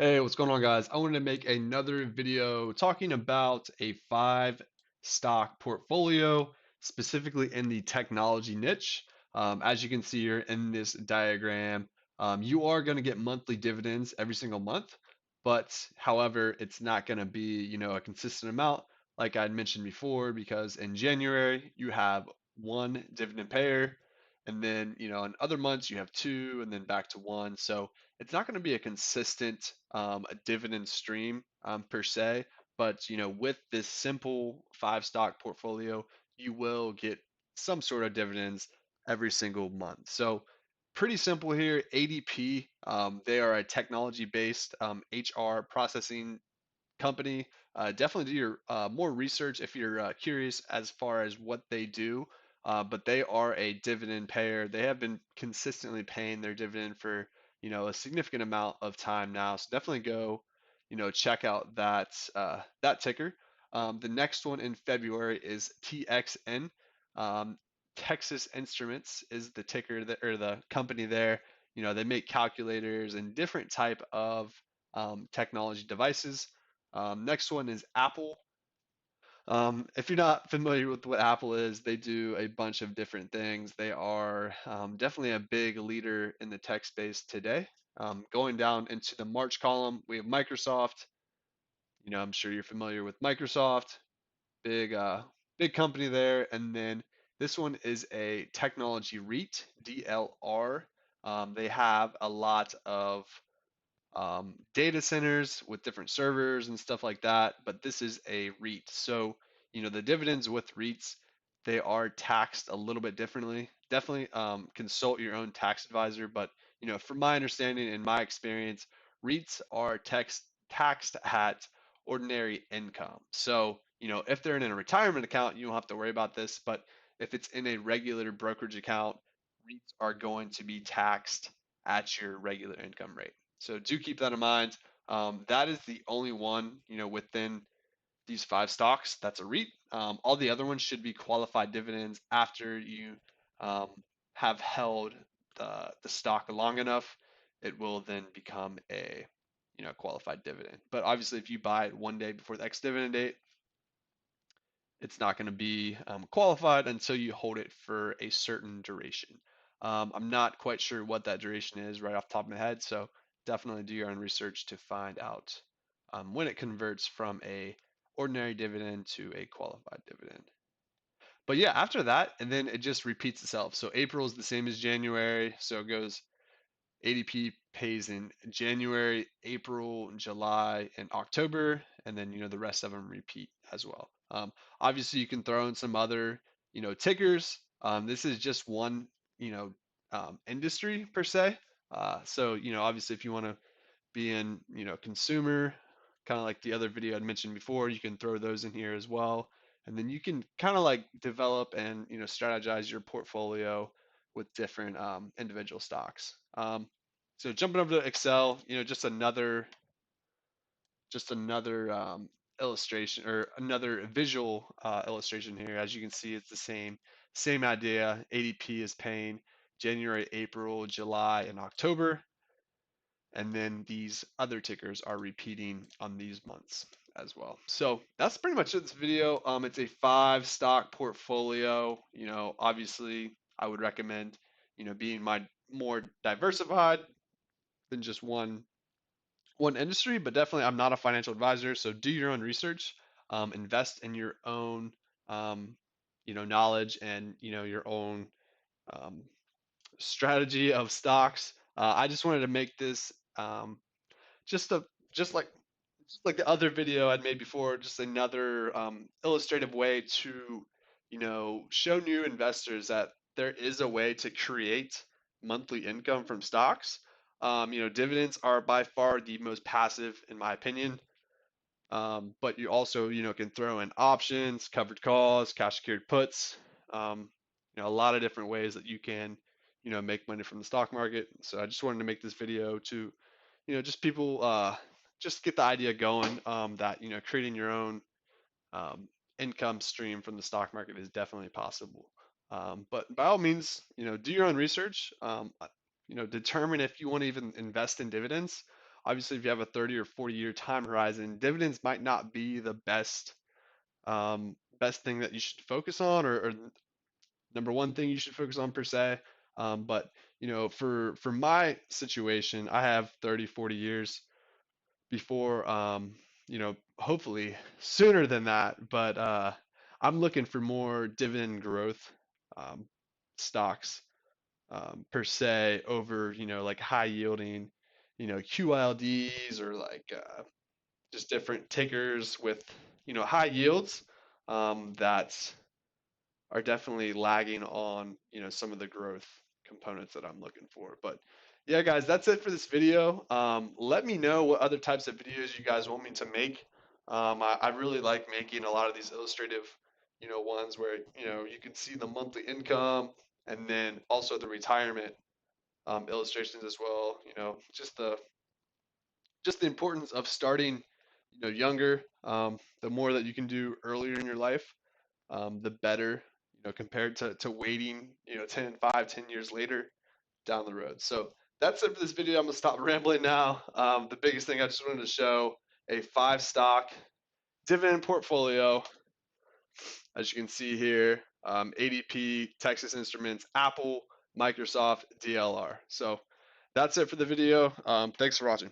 Hey, what's going on, guys? I wanted to make another video talking about a five stock portfolio, specifically in the technology niche. As you can see here in this diagram, you are going to get monthly dividends every single month, but however, it's not going to be, a consistent amount like I'd mentioned before, because in January you have one dividend payer, and then, in other months you have two, and then back to one. So it's not going to be a consistent a dividend stream per se, but with this simple five stock portfolio, you will get some sort of dividends every single month. So pretty simple here. ADP, they are a technology-based HR processing company. Definitely do your more research if you're curious as far as what they do. But they are a dividend payer. They have been consistently paying their dividend for a significant amount of time now. So definitely go check out that ticker. The next one in February is TXN. Um, Texas Instruments is the ticker that, or the company there. They make calculators and different type of technology devices. Next one is Apple. If you're not familiar with what Apple is, they do a bunch of different things. They are definitely a big leader in the tech space today. Going down into the March column, we have Microsoft. I'm sure you're familiar with Microsoft, big big company there. And then this one is a technology REIT, DLR. They have a lot of data centers with different servers and stuff like that. But this is a REIT. So, the dividends with REITs, they are taxed a little bit differently. Definitely consult your own tax advisor. But, from my understanding and my experience, REITs are taxed at ordinary income. So, if they're in a retirement account, you don't have to worry about this. But if it's in a regular brokerage account, REITs are going to be taxed at your regular income rate. So do keep that in mind. That is the only one, within these five stocks that's a REIT. All the other ones should be qualified dividends after you um, have held the stock long enough. It will then become a qualified dividend. But obviously, if you buy it one day before the ex dividend date, it's not going to be qualified until you hold it for a certain duration. I'm not quite sure what that duration is right off the top of my head, so definitely do your own research to find out when it converts from a ordinary dividend to a qualified dividend. But yeah, after that, and then it just repeats itself. So April is the same as January, so it goes ADP pays in January, April, July, and October, and then the rest of them repeat as well. Obviously, you can throw in some other tickers. This is just one industry per se. So obviously, if you want to be in consumer, kind of like the other video I'd mentioned before, you can throw those in here as well, and then you can kind of like develop and strategize your portfolio with different individual stocks. So jumping over to Excel, just another illustration or another visual illustration here. As you can see, it's the same idea. ADP is paying January, April, July, and October, and then these other tickers are repeating on these months as well. So that's pretty much it this video. It's a five stock portfolio. Obviously I would recommend, being more diversified than just one industry, but definitely I'm not a financial advisor, so do your own research. Invest in your own knowledge and your own um, strategy of stocks. I just wanted to make this just a just like the other video I'd made before, just another illustrative way to show new investors that there is a way to create monthly income from stocks. Dividends are by far the most passive in my opinion. But you also can throw in options, covered calls, cash secured puts. A lot of different ways that you can make money from the stock market. So I just wanted to make this video to just people just get the idea going, that creating your own um, income stream from the stock market is definitely possible. But by all means, do your own research. Determine if you want to even invest in dividends. Obviously, if you have a 30 or 40-year time horizon, dividends might not be the best thing that you should focus on, or number one thing you should focus on per se. But for my situation, I have 30, 40 years before, hopefully sooner than that. But I'm looking for more dividend growth um, stocks per se over, like high yielding, QILDs or like just different tickers with, high yields that are definitely lagging on, some of the growth components that I'm looking for. But yeah, guys, that's it for this video. Let me know what other types of videos you guys want me to make. I really like making a lot of these illustrative, ones where, you can see the monthly income and then also the retirement illustrations as well. Just the importance of starting, younger. The more that you can do earlier in your life, the better, compared to waiting, 10, 5, 10 years later down the road. So that's it for this video. I'm gonna stop rambling now. The biggest thing I just wanted to show a 5 stock dividend portfolio, as you can see here, ADP, Texas Instruments, Apple, Microsoft, DLR. So that's it for the video. Thanks for watching.